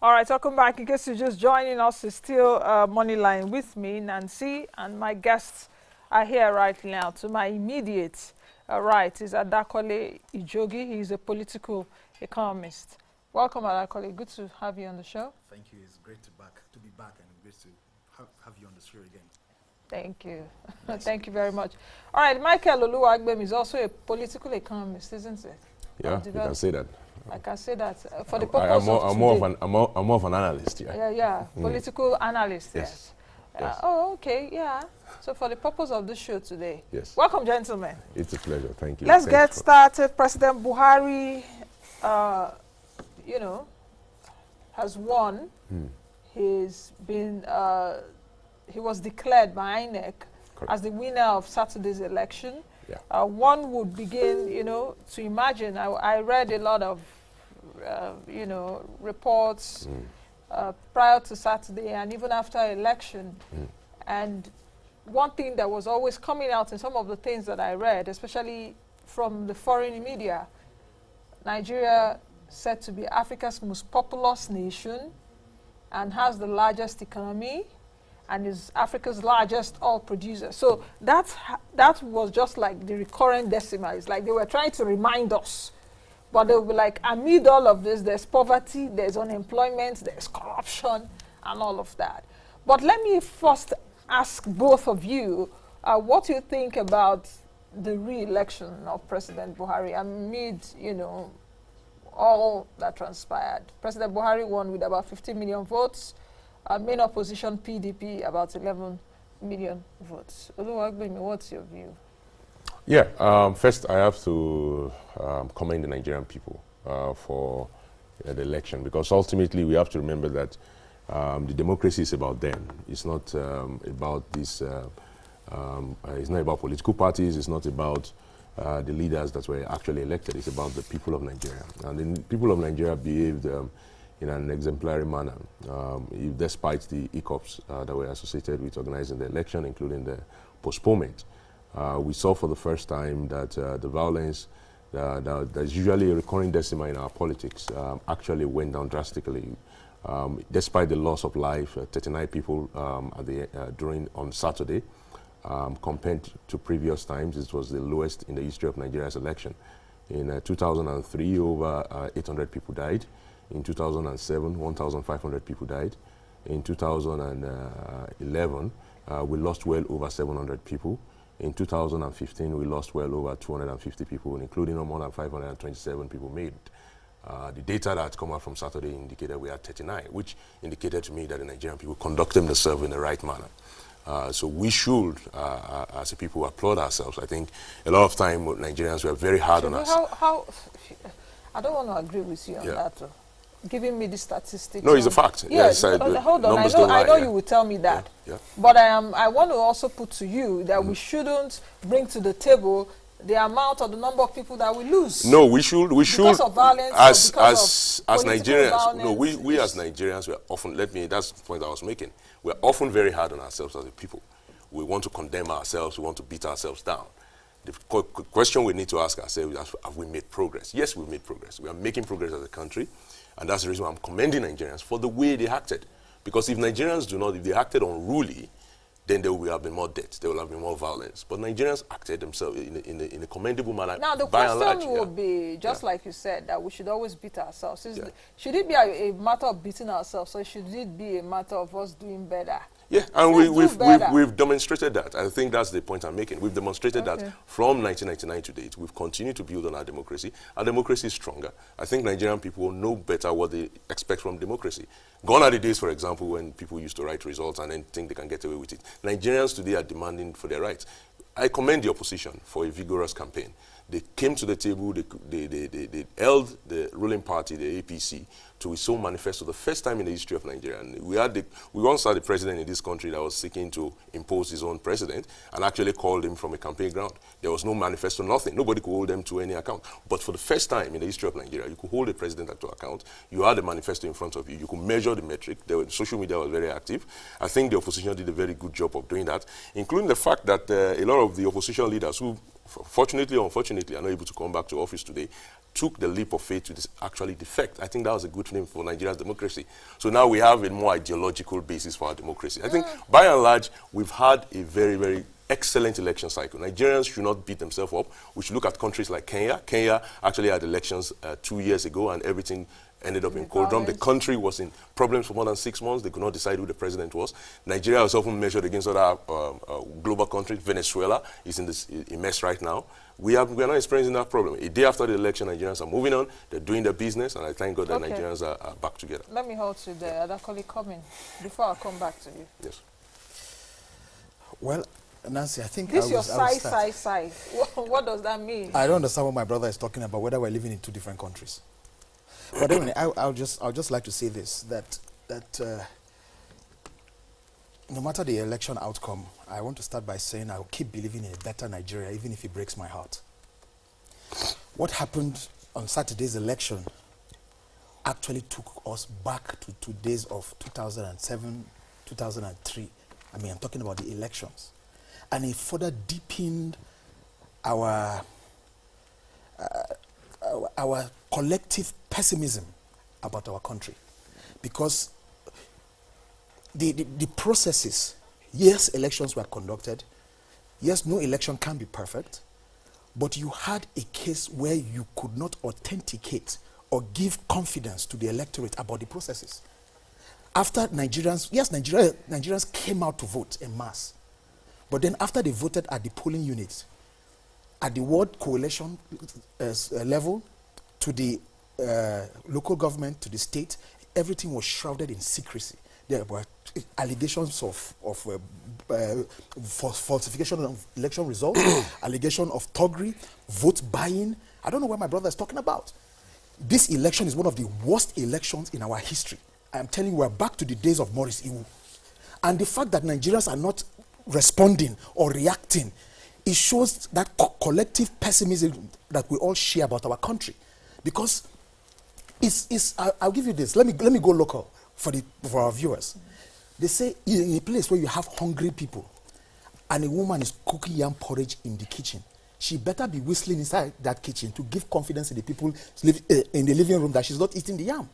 All right, welcome back. In case you're just joining us, it's still Moneyline with me, Nancy, and my guests are here right now. To my immediate right is Adakole Ijogi. He's a political economist. Welcome, Adakole. Good to have you on the show. Thank you. It's great to be back and great to have you on the show again. Thank you. Thank you very much. All right, Michael Oluwagbemi is also a political economist, isn't it? Yeah, you can say that. I can say that for the purpose I'm more of an analyst, yeah. Yeah. Political analyst, yes. Oh, okay, yeah. So for the purpose of this show today, yes. Welcome, gentlemen. It's a pleasure, thank you. Let's get started. President Buhari, has won. He's been, he was declared by INEC as the winner of Saturday's election. Yeah. One would begin, to imagine. I read a lot of, reports prior to Saturday and even after election. And one thing that was always coming out in some of the things that I read, especially from the foreign media, Nigeria said to be Africa's most populous nation and has the largest economy and is Africa's largest oil producer. So that was just like the recurrent decimal. It's like they were trying to remind us. But they were like, amid all of this, there's poverty, there's unemployment, there's corruption, and all of that. But let me first ask both of you what you think about the re-election of President Buhari amid, all that transpired. President Buhari won with about 50 million votes. Main opposition, PDP, about 11 million votes. Oluwagbemi, what's your view? Yeah, first I have to commend the Nigerian people for the election, because ultimately we have to remember that the democracy is about them. It's not about this. It's not about political parties. It's not about the leaders that were actually elected. It's about the people of Nigeria, and the people of Nigeria behaved in an exemplary manner, despite the hiccups that were associated with organizing the election, including the postponement. We saw for the first time that the violence that's usually a recurring decimal in our politics actually went down drastically. Despite the loss of life, 39 people on Saturday, compared to previous times, it was the lowest in the history of Nigeria's election. In 2003, over 800 people died. In 2007, 1,500 people died. In 2011, we lost well over 700 people. In 2015, we lost well over 250 people, including more than 527 people made. The data that come out from Saturday indicated we had 39, which indicated to me that the Nigerian people conducted themselves in the right manner. So we should, as a people, applaud ourselves. I think a lot of time Nigerians were very hard on us. I don't want to agree with you on that. Giving me the statistics. No, it's a fact. Yes, hold on. I know you will tell me that. Yeah. But I want to also put to you that we shouldn't bring to the table the amount or the number of people that we lose. No, we should. Because of violence, as Nigerians. Violence. No, we as Nigerians, we are often. That's the point I was making. We are often very hard on ourselves as a people. We want to condemn ourselves. We want to beat ourselves down. The question we need to ask ourselves is: have we made progress? Yes, we've made progress. We are making progress as a country. And that's the reason why I'm commending Nigerians for the way they acted. Because if Nigerians if they acted unruly, then there will have been more deaths, there will have been more violence. But Nigerians acted themselves in a commendable manner. Now, the question will be, just like you said, that we should always beat ourselves. Should it be a matter of beating ourselves, or should it be a matter of us doing better? Yeah, and we've demonstrated that. I think that's the point I'm making. We've demonstrated that from 1999 to date. We've continued to build on our democracy. Our democracy is stronger. I think Nigerian people know better what they expect from democracy. Gone are the days, for example, when people used to write results and then think they can get away with it. Nigerians today are demanding for their rights. I commend the opposition for a vigorous campaign. They came to the table, they held the ruling party, the APC, to its own manifesto, the first time in the history of Nigeria. And we once had a president in this country that was seeking to impose his own president and actually called him from a campaign ground. There was no manifesto, nothing. Nobody could hold them to any account. But for the first time in the history of Nigeria, you could hold a president to account. You had a manifesto in front of you. You could measure the metric. Social media was very active. I think the opposition did a very good job of doing that, including the fact that a lot of the opposition leaders who, fortunately or unfortunately, are not able to come back to office today, took the leap of faith to actually defect. I think that was a good thing for Nigeria's democracy. So now we have a more ideological basis for our democracy. I think, by and large, we've had a very, very excellent election cycle. Nigerians should not beat themselves up. We should look at countries like Kenya. Kenya actually had elections 2 years ago, and everything ended up in cold drum. The country was in problems for more than 6 months. They could not decide who the president was. Nigeria was often measured against other global countries. Venezuela is in this mess right now. We are not experiencing that problem. A day after the election, Nigerians are moving on. They're doing their business, and I thank God that Nigerians are back together. Let me hold you there. Adakole, comment before I come back to you. Yes. Well, Nancy, I think this your sigh. What does that mean? I don't understand what my brother is talking about, whether we're living in 2 different countries. But anyway, I'll just like to say this, that no matter the election outcome, I want to start by saying I'll keep believing in a better Nigeria, even if it breaks my heart. What happened on Saturday's election actually took us back to 2 days of 2007, 2003. I mean, I'm talking about the elections. And it further deepened our collective pessimism about our country. Because the processes, yes, elections were conducted. Yes, no election can be perfect. But you had a case where you could not authenticate or give confidence to the electorate about the processes. After Nigerians came out to vote en masse. But then after they voted at the polling units, at the ward coalition level, to the local government, to the state, everything was shrouded in secrecy. There were allegations of falsification of election results, allegation of thuggery, vote buying. I don't know what my brother is talking about. This election is one of the worst elections in our history. I am telling you, we're back to the days of Maurice Iwu. And the fact that Nigerians are not responding or reacting, it shows that collective pessimism that we all share about our country. Because I'll give you this. Let me go local for our viewers. They say in a place where you have hungry people and a woman is cooking yam porridge in the kitchen, she better be whistling inside that kitchen to give confidence in the people in the living room that she's not eating the yam.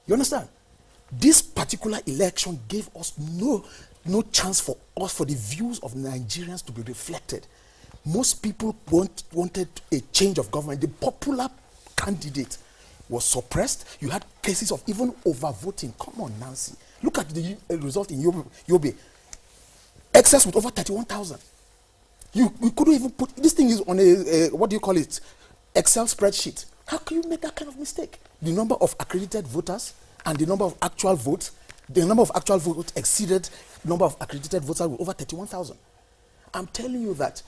You understand? This particular election gave us no chance for the views of Nigerians to be reflected. Most people wanted a change of government. The popular candidate was suppressed. You had cases of even overvoting. Come on, Nancy. Look at the result in Yobe. Excess with over 31,000. We couldn't even put, this thing is on a what do you call it? Excel spreadsheet. How can you make that kind of mistake? The number of accredited voters and the number of actual votes, exceeded the number of accredited voters with over 31,000. I'm telling you that,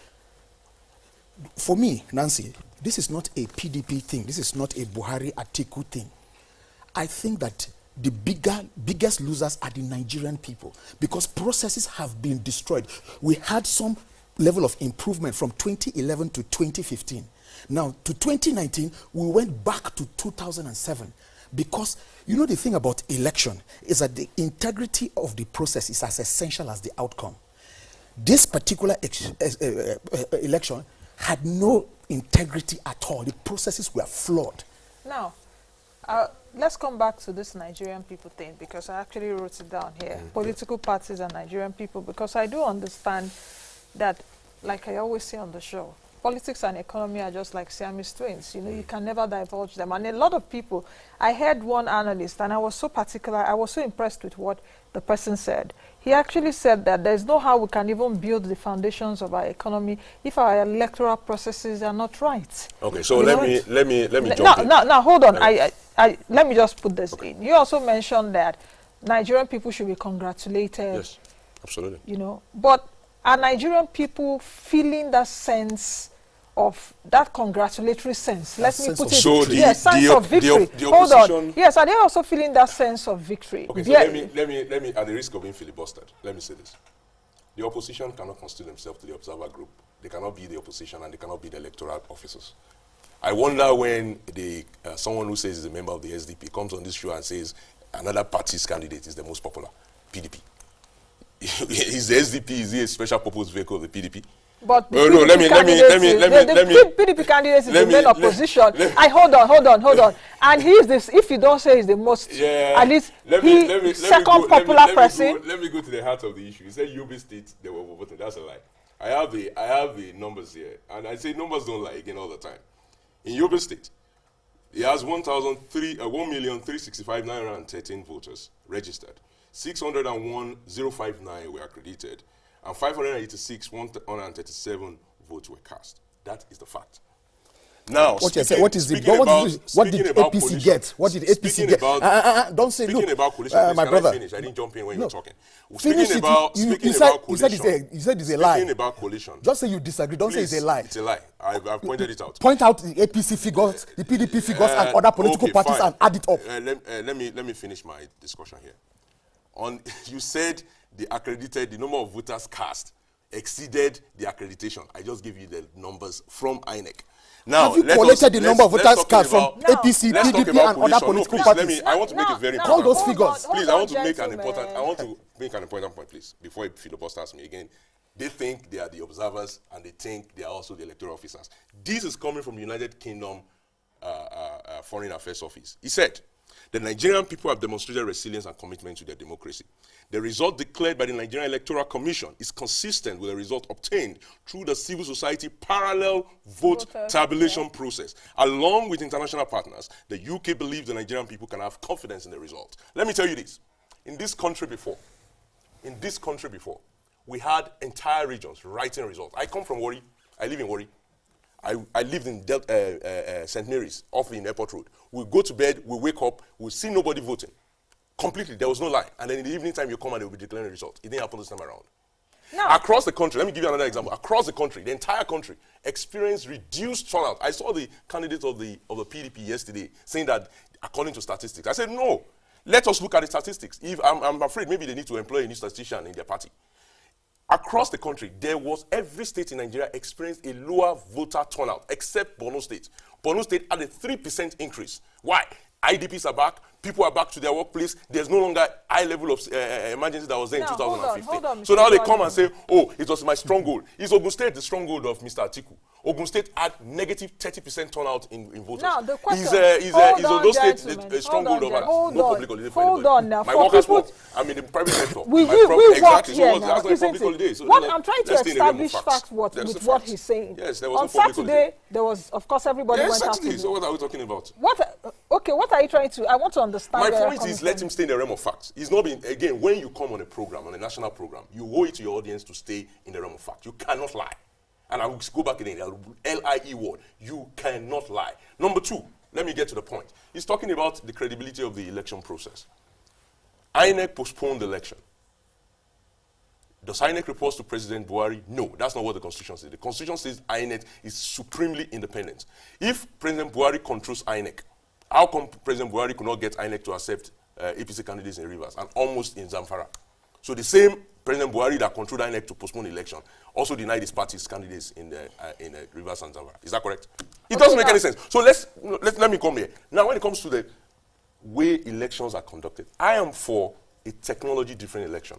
for me, Nancy, this is not a PDP thing. This is not a Buhari Atiku thing. I think that the biggest losers are the Nigerian people, because processes have been destroyed. We had some level of improvement from 2011 to 2015. Now, to 2019, we went back to 2007. Because, you know, the thing about election is that the integrity of the process is as essential as the outcome. This particular election had no integrity at all. The processes were flawed. Now, let's come back to this Nigerian people thing, because I actually wrote it down here. Political parties and Nigerian people, because I do understand that, like I always say on the show, politics and economy are just like Siamese twins. You know, you can never divulge them. And a lot of people, I heard one analyst, and I was so impressed with what the person said. He actually said that there's no how we can even build the foundations of our economy if our electoral processes are not right. Okay, so let me jump in. Now, hold on. Let me just put this in. You also mentioned that Nigerian people should be congratulated. Yes, absolutely. You know, but are Nigerian people feeling that sense of that congratulatory sense? Let me put it. So yes, sense of victory. Hold on. Yes, are they also feeling that sense of victory? Okay, so let me, at the risk of being filibustered, let me say this. The opposition cannot constitute themselves to the observer group. They cannot be the opposition, and they cannot be the electoral officers. I wonder when someone who says he's a member of the SDP comes on this show and says another party's candidate is the most popular, PDP. Is the SDP, is he a special purpose vehicle of the PDP? But the no, let me PDP candidates is the main opposition. Hold on. And he is this. If you don't say he's the most, at least second popular person. Let me go to the heart of the issue. You said Yobe State they were voting. That's a lie. I have the numbers here, and I say numbers don't lie again all the time. In Yobe State, he has 1,365,913 voters registered. 601,059 were accredited, and 586,137 votes were cast. That is the fact. Now, what did APC get? What did APC get? Don't say speaking look, about coalition. my brother. I didn't jump in when you were talking. You said it's a lie. Speaking about coalition. Just say you disagree. Don't say it's a lie. It's a lie. I've pointed it out. Point out the APC figures, the PDP figures, and other political parties, and add it up. Let me finish my discussion here. You said the number of voters cast exceeded the accreditation. I just give you the numbers from INEC. Now, have you collated the number of voters cast from APC, PDP, and other political parties? I want to make it very call those figures. Please, I want to make an important point, please, before filibusters me again. They think they are the observers, and they think they are also the electoral officers. This is coming from the United Kingdom Foreign Affairs Office. He said, the Nigerian people have demonstrated resilience and commitment to their democracy. The result declared by the Nigerian Electoral Commission is consistent with the result obtained through the civil society parallel vote tabulation process. Along with international partners, the UK believes the Nigerian people can have confidence in the result. Let me tell you this. In this country before, we had entire regions writing results. I come from Warri. I live in Warri. I lived in St. Mary's, off in Airport Road. We go to bed, we wake up, we see nobody voting. Completely, there was no lie. And then in the evening time, you come and they will be declaring the result. It didn't happen this time around. No. Across the country, let me give you another example. Across the country, the entire country experienced reduced turnout. I saw the candidate of the PDP yesterday saying that according to statistics. I said, no, let us look at the statistics. I'm afraid maybe they need to employ a new statistician in their party. Across the country, every state in Nigeria experienced a lower voter turnout, except Borno State. Borno State had a 3% increase. Why? IDPs are back, people are back to their workplace, there's no longer high level of emergency that was there in 2015. Hold on, so now they come and say, oh, it was my stronghold. Is Ogun State the stronghold of Mr. Atiku? Ogun State had negative 30% turnout in voters. Now, the question is Ogun State a stronghold of no public holiday for anybody? Hold on now. My workers work. I'm in the private sector. We work here so now. that's not a public holiday. So what I'm trying to establish facts with what he's saying. Yes, there was on Saturday, there was, of course, everybody went out to. So what are we talking about? What are you trying to? I want to understand. My point is, let him stay in the realm of facts. It's not been, again, when you come on a program, on a national program, you owe it to your audience to stay in the realm of facts. You cannot lie. And I will go back again, the L-I-E word. You cannot lie. Number two, let me get to the point. He's talking about the credibility of the election process. INEC postponed the election. Does INEC report to President Buhari? No, that's not what the Constitution says. The Constitution says INEC is supremely independent. If President Buhari controls INEC, how come President Buhari could not get INEC to accept APC candidates in Rivers and almost in Zamfara? So the same President Buhari that controlled INEC to postpone the election also denied his party's candidates in Rivers and Zamfara. Is that correct? It doesn't make any sense. So let me come here. Now, when it comes to the way elections are conducted, I am for a technology-driven election.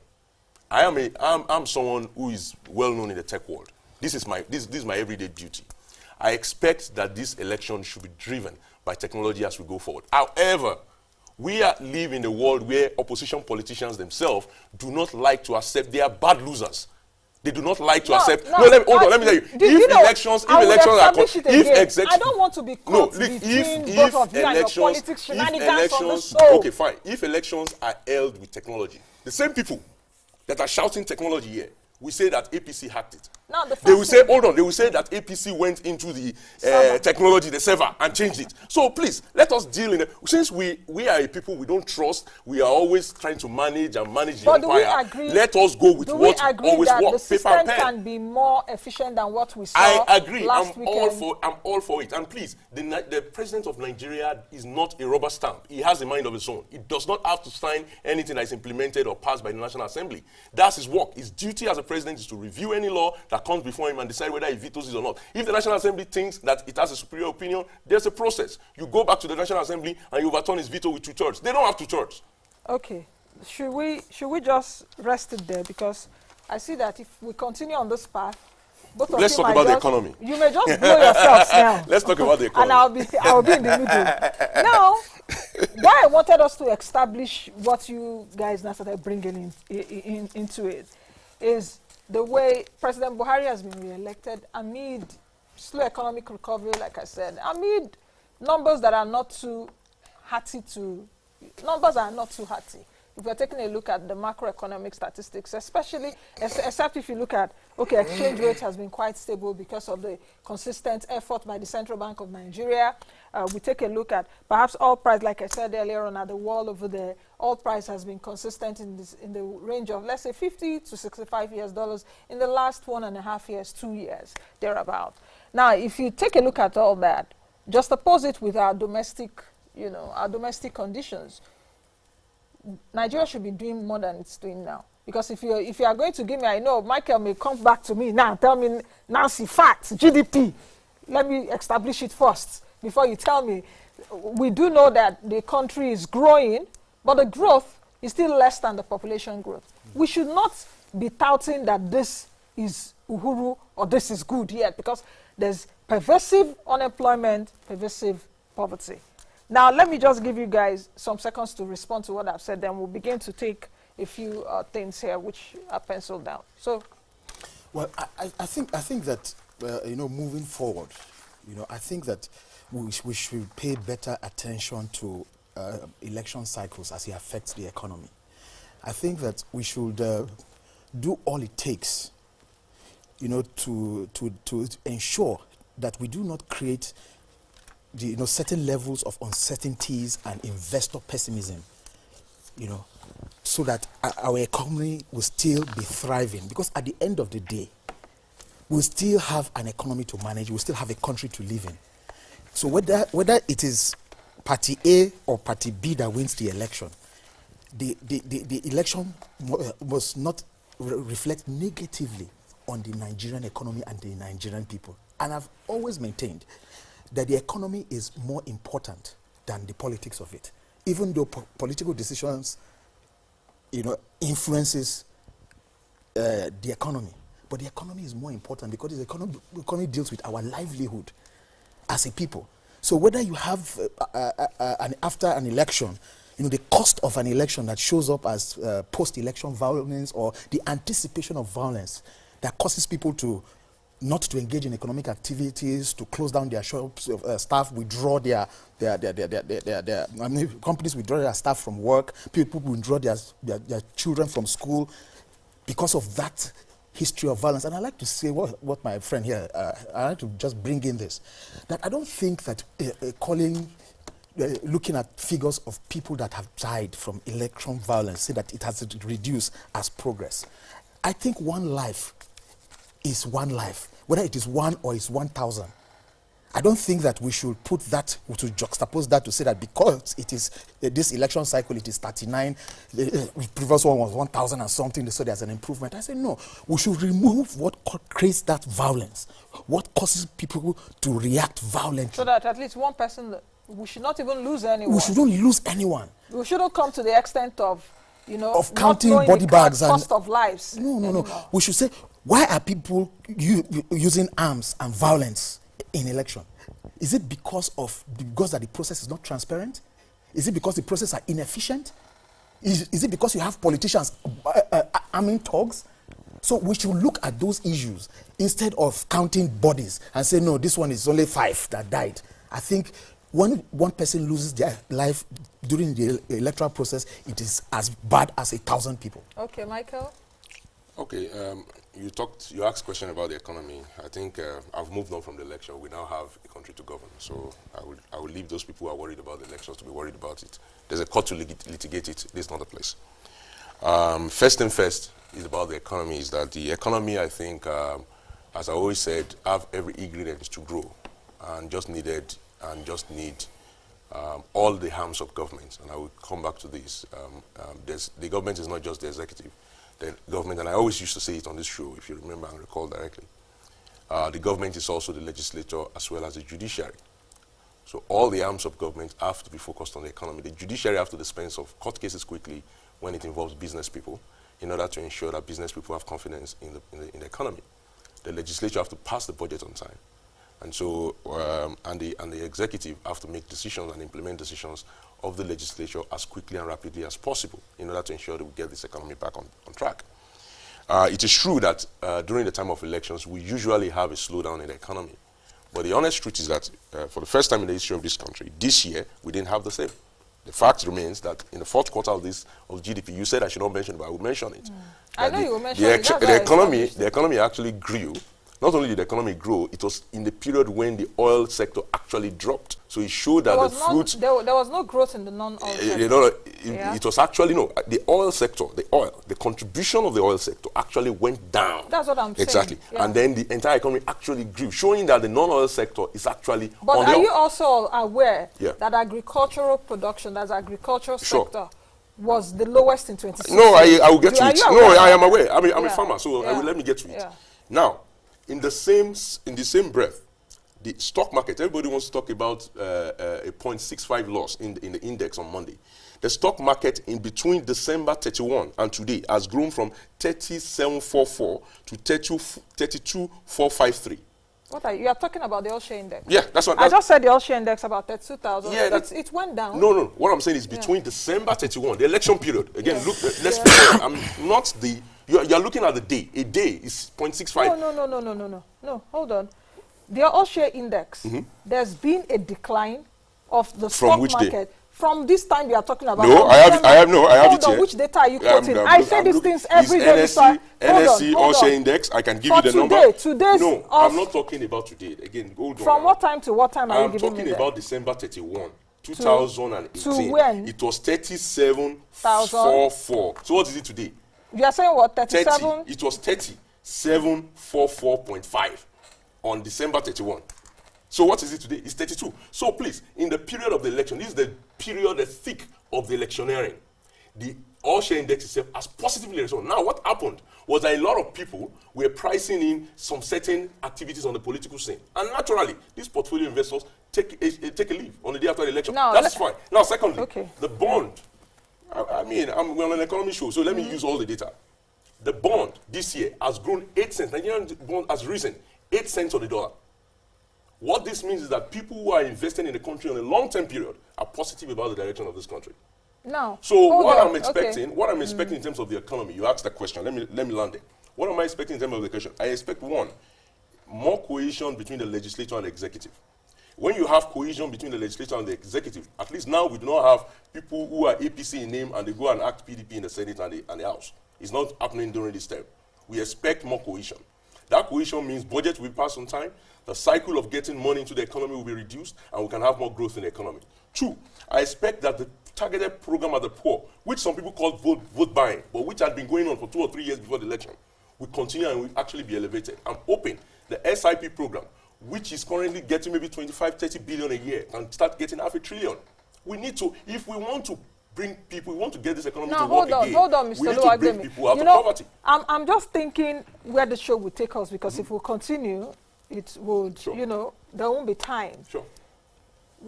I'm someone who is well known in the tech world. This is my everyday duty. I expect that this election should be driven by technology as we go forward. However, we live in a world where opposition politicians themselves do not like to accept they are bad losers. They do not like to accept. Hold on, let me tell you. If elections are I don't want to be caught between both of you and your politics shenanigans on the show. Okay, fine. If elections are held with technology, the same people that are shouting technology here, we say that APC hacked it. Now, they will say, hold on, they will say that APC went into the technology, the server, and changed it. So please, let us deal in it. Since we are a people we don't trust, we are always trying to manage the empire. Let us go with what always works. The system can be more efficient than what we saw. I agree. Last I'm weekend. all for it. And please, the president of Nigeria is not a rubber stamp. He has a mind of his own. He does not have to sign anything that is implemented or passed by the National Assembly. That's his work. His duty as a president is to review any law that comes before him and decide whether he vetoes it or not. If the National Assembly thinks that it has a superior opinion, there's a process. You go back to the National Assembly and you overturn his veto with 2/3. They don't have 2/3. Okay. Should we just rest it there? Because I see that if we continue on this path, both of Let's you talk might about the just- economy. You may just blow yourselves now. Let's talk about the economy. And I'll be in the middle. Now, why I wanted us to establish what you guys now started bringing into it is the way President Buhari has been re-elected amid slow economic recovery, like I said, amid numbers that are not too hearty. If we're taking a look at the macroeconomic statistics, especially, except if you look at, okay, exchange rate has been quite stable because of the consistent effort by the Central Bank of Nigeria. We take a look at perhaps oil price, like I said earlier on at the wall over there, oil price has been consistent in the range of, let's say, $50 to $65 dollars in the last 1.5 years, 2 years, thereabout. Now, if you take a look at all that, just oppose it with our domestic, our domestic conditions, Nigeria should be doing more than it's doing now. Because if you are going to give me, I know Michael may come back to me now, tell me, Nancy, facts, GDP. Let me establish it first before you tell me. We do know that the country is growing, but the growth is still less than the population growth. We should not be touting that this is Uhuru or this is good yet, because there's pervasive unemployment, pervasive poverty. Now, let me just give you guys some seconds to respond to what I've said, then we'll begin to take a few things here which are penciled down. So, well, I think that moving forward, I think that we should pay better attention to election cycles as it affects the economy. I think that we should do all it takes, to ensure that we do not create certain levels of uncertainties and investor pessimism, so that our economy will still be thriving. Because at the end of the day, we'll still have an economy to manage, we'll still have a country to live in. So whether it is Party A or Party B that wins the election, the election must not reflect negatively on the Nigerian economy and the Nigerian people. And I've always maintained that the economy is more important than the politics of it. Even though political decisions, influences the economy. But the economy is more important because the economy deals with our livelihood as a people. So whether you have, after an election, the cost of an election that shows up as post-election violence or the anticipation of violence that causes people not to engage in economic activities, to close down their shops, staff withdraw companies withdraw their staff from work, people withdraw their children from school because of that history of violence. And I like to say what my friend here, I like to just bring in this, that I don't think that looking at figures of people that have died from election violence, say that it has reduced as progress. I think one life is one life, whether it is one or it's 1,000. I don't think that we should put that, to juxtapose that to say that because it is this election cycle, it is 39, the previous one was 1,000 and something, so there's an improvement. I say no, we should remove what creates that violence, what causes people to react violently. so that at least one person, we should not even lose anyone. We shouldn't lose anyone. We shouldn't come to the extent of, of counting body bags and cost of lives. No. We should say, why are people using arms and violence in election? Is it because that the process is not transparent? Is it because the process are inefficient? Is it because you have politicians arming thugs? So we should look at those issues instead of counting bodies and say, no, this one is only 5 that died. I think when one person loses their life during the electoral process, it is as bad as 1,000 people. Okay, Michael? Okay, you asked a question about the economy. I think I've moved on from the election. We now have a country to govern. So I will leave those people who are worried about the elections to be worried about it. There's a court to litigate it. This is not the place. First thing first is about the economy, is that the economy, I think, as I always said, have every ingredients to grow and just need all the arms of government. And I will come back to this. The government is not just the executive. The government, and I always used to say it on this show, if you remember and recall directly, the government is also the legislature as well as the judiciary. So all the arms of government have to be focused on the economy. The judiciary have to dispense of court cases quickly when it involves business people in order to ensure that business people have confidence in the economy. the legislature have to pass the budget on time. And so, and the executive have to make decisions and implement decisions of the legislature as quickly and rapidly as possible in order to ensure that we get this economy back on track. It is true that during the time of elections, we usually have a slowdown in the economy. But the honest truth is that for the first time in the history of this country, this year, we didn't have the same. The fact remains that in the fourth quarter of GDP, you said I should not mention it, but I will mention it. I know you will mention it. The economy actually grew. Not only did the economy grow, it was in the period when the oil sector actually dropped. So it showed that the fruits... There was no growth in the non-oil sector. It was actually, the oil sector, the contribution of the oil sector actually went down. That's what I'm saying. Exactly. Yeah. And then the entire economy actually grew, showing that the non-oil sector is actually... But are you also aware Yeah. that agricultural production, that's agricultural sector, was the lowest in 2016? No, I will get to it. No, I am aware. I'm a Yeah. farmer, so let me get to it. Yeah. Now, in the same breath, the stock market, everybody wants to talk about a 0.65 loss in the index on Monday. The stock market in between December 31 and today has grown from 3744 to 32453. What are you are talking about the all-share index? Yeah, that's what I just said the all-share index about 32,000. Yeah, it went down. No. What I'm saying is between December 31, the election period. Again, look, let's be honest, I'm not the... You're looking at the day. A day is 0.65. No, hold on. The all-share index, there's been a decline of the stock market. Day? From this time you are talking about. No, I have it here. Which data are you quoting? I say these things every day. NSE all-share index, I can give you the number. No, I'm not talking about today. Again, hold on. From what time to what time are you giving me? I'm talking about December 31. 2018. To when? It was 37,44. So what is it today? You are saying what? 37? It was 37,444.5 on December 31. So what is it today? It's 32. So please, in the period of the election, this is the period, the thick of the electioneering. The all-share index itself has positively responded. Now, what happened was that a lot of people were pricing in some certain activities on the political scene. And naturally, these portfolio investors take a leave on the day after the election. That's fine. Now, secondly, the bond. We're on an economy show, so let me use all the data. The bond this year has grown 8 cents. Nigerian bond has risen 8 cents on the dollar. What this means is that people who are investing in the country on a long-term period are positive about the direction of this country. No. So what I'm expecting in terms of the economy, you asked the question, let me land it. What am I expecting in terms of the question? I expect, one, more cohesion between the legislature and the executive. When you have cohesion between the legislature and the executive, at least now we do not have people who are APC in name and they go and act PDP in the Senate and the House. It's not happening during this term. We expect more cohesion. That cohesion means budget will pass on time, the cycle of getting money into the economy will be reduced, and we can have more growth in the economy. Two, I expect that the targeted program at the poor, which some people call vote buying, but which had been going on for 2 or 3 years before the election, will continue and will actually be elevated. I'm hoping the SIP program, which is currently getting maybe 25-30 billion a year, can start getting $500 billion. We need to, if we want to bring people, we want to get this economy to work again. Hold on, Mr. We need to bring people out of poverty. I'm just thinking where the show will take us, because if we continue, it would, there won't be time. Sure.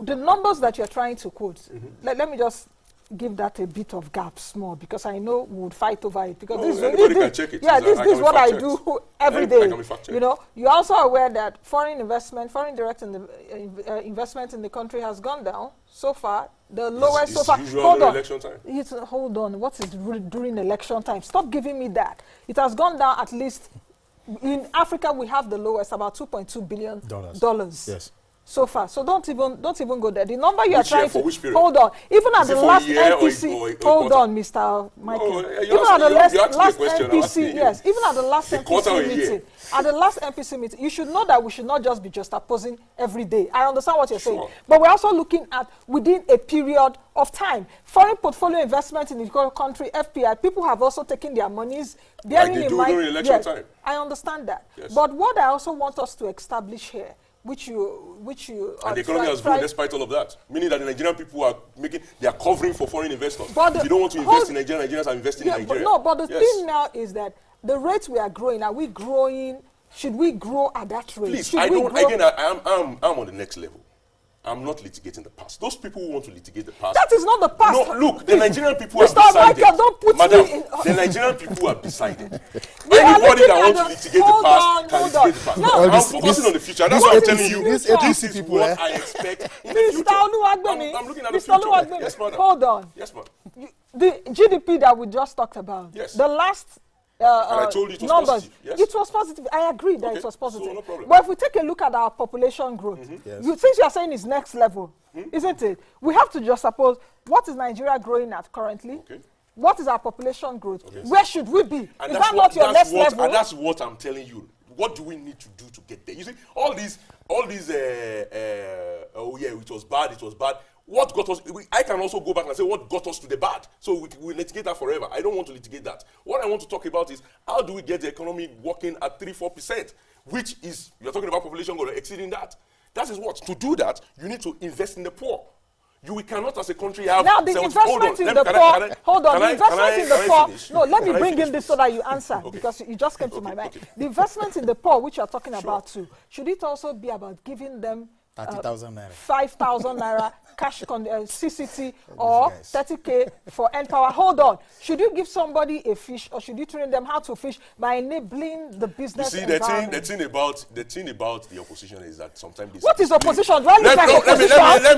The numbers that you're trying to quote, let me just give that a bit of gap small, because I know we would fight over it. Because this can check it. Yeah, this is what I do every day. You're also aware that foreign direct investment in the country has gone down so far. The lowest so far. Hold on. Election time. Hold on. What is during election time? Stop giving me that. It has gone down at least. In Africa, we have the lowest, about $2.2 billion. Yes. So far, so don't even go there. The number you are trying to hold on, even at the last NPC. Hold on, Mr. Michael. Even at the last NPC, yes. Even at the last NPC meeting, you should know that we should not just be opposing every day. I understand what you're saying, but we're also looking at within a period of time. Foreign portfolio investment in the country, FPI. People have also taken their monies, bearing in mind. During election time. I understand that, but what I also want us to establish here, which you and the economy has grown despite all of that, meaning that the Nigerian people are covering for foreign investors. But if you don't want to invest in Nigeria, Nigerians are investing in Nigeria. But the thing now is that the rates we are growing, are we growing? Should we grow at that rate? Please, I'm on the next level. I'm not litigating the past. Those people who want to litigate the past. That is not the past. No, look, the Nigerian people have Mr. decided. Michael, don't put Madam, me in. the Nigerian people have decided. We are Anybody looking that at wants to the- litigate the hold past on, can hold litigate on. the past. No. I'm focusing on the future. That's why I'm telling you. this This APC is people, what I expect in the Mr. future. Oluwagbemi, I'm looking at the Mr. future. Oluwagbemi, Yes, madam. hold on. Yes, ma'am. The GDP that we just talked about, Yes. the last And I told you it was numbers, positive, yes? it was positive. I agree that Okay, it was so positive. no problem. But if we take a look at our population growth, Yes. since you are saying it's next level, isn't it? We have to just suppose, what is Nigeria growing at currently? Okay. What is our population growth? Where should we be? And Is that not your next level? And that's what I'm telling you. What do we need to do to get there? You see, all these, oh yeah, it was bad. What got us, I can also go back and say what got us to the bad. So we litigate that forever. I don't want to litigate that. What I want to talk about is how do we get the economy working at 3-4%, which is, you're talking about population growth, exceeding that. That is what, to do that, you need to invest in the poor. We cannot as a country have... Now the investment in the poor, hold on, the investment in the poor, no, let me bring in this so that you answer, because you just came to my mind. Okay. The investment in the poor, which you're talking about too, should it also be about giving them 30,000 naira. 5,000 naira cash CCT or guys. 30K for N-Power? Hold on. Should you give somebody a fish, or should you train them how to fish by enabling the You business see, environment? the thing about the opposition is that sometimes they... What is opposition? Do I look Let like me opposition? let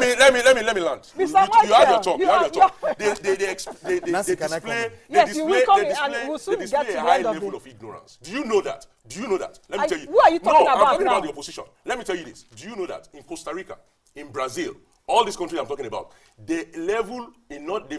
me land. Mr. You have your Michael, talk. you You have your are- talk. They Nancy, can I display. come Yes, you will come in and They we'll soon display get to a the high end of level it. of ignorance. Do you know that? Let me tell you. Who are you talking No, about I'm talking now? about the opposition. Let me tell you this. Do you know that in Costa Rica, in Brazil, all these countries I'm talking about, they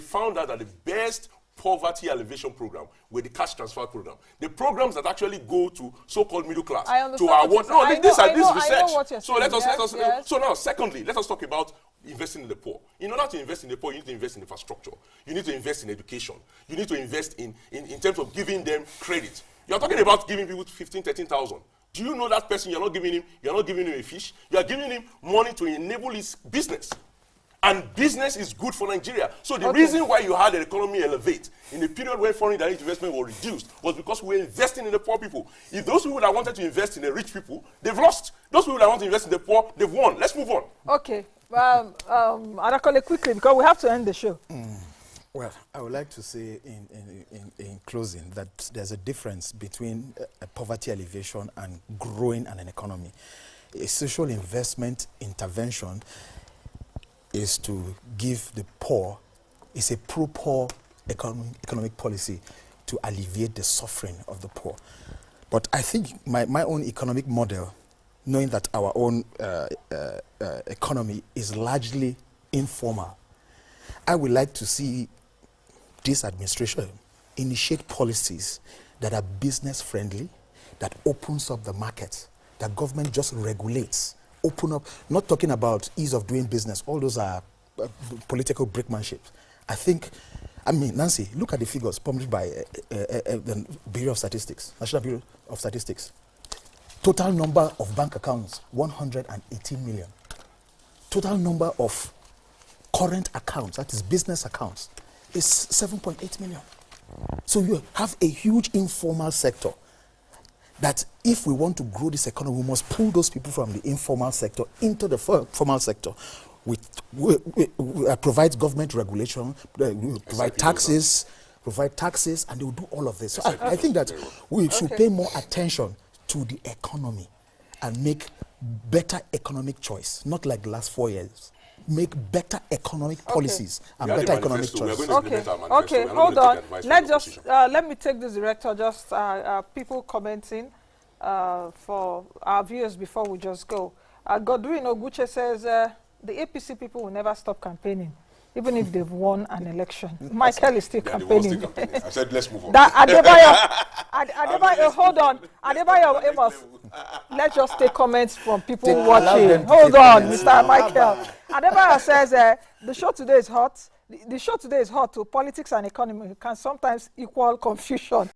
found out that the best poverty alleviation program with the cash transfer program, the programs that actually go to so-called middle class, I understand to our what one. you're No, saying. this I know research. what you're So let saying. us. Yes. So now, secondly, let us talk about investing in the poor. In order to invest in the poor, you need to invest in infrastructure. You need to invest in education. You need to invest in terms of giving them credit. You're talking about giving people 15,000, 13,000. Do you know that person you're not giving him a fish? You are giving him money to enable his business. And business is good for Nigeria. So the reason why you had the economy elevate in a period where foreign direct investment was reduced was because we were investing in the poor people. If those people that wanted to invest in the rich people, they've lost. Those people that want to invest in the poor, they've won. Let's move on. Okay. Adakole, quickly, because we have to end the show. Well, I would like to say in closing that there's a difference between poverty alleviation and growing an economy. A social investment intervention is to give the poor, is a pro-poor economic policy to alleviate the suffering of the poor. But I think my own economic model, knowing that our own economy is largely informal, I would like to see this administration initiate policies that are business friendly, that opens up the market, that government just regulates, open up, not talking about ease of doing business. All those are political brickmanship. I think, Nancy, look at the figures published by the Bureau of Statistics, National Bureau of Statistics. Total number of bank accounts, 118 million. Total number of current accounts, that is business accounts, is 7.8 million. So you have a huge informal sector that if we want to grow this economy, we must pull those people from the informal sector into the formal sector. We provide government regulation, provide taxes, and they will do all of this. So I think that we should pay more attention to the economy and make better economic choice, not like the last 4 years. Make better economic policies and better economic choice. Okay, hold on. Let me take this, Director, just people commenting for our viewers before we just go. Godwin Oguche says the APC people will never stop campaigning, even if they've won an election. Michael is still campaigning. I said, let's move on. Adebayo, hold on. Adebayo, Amos, let's just take comments from people watching. Hold on, Mr. Michael. Adebayo says the show today is hot. The show today is hot. To politics and economy can sometimes equal confusion.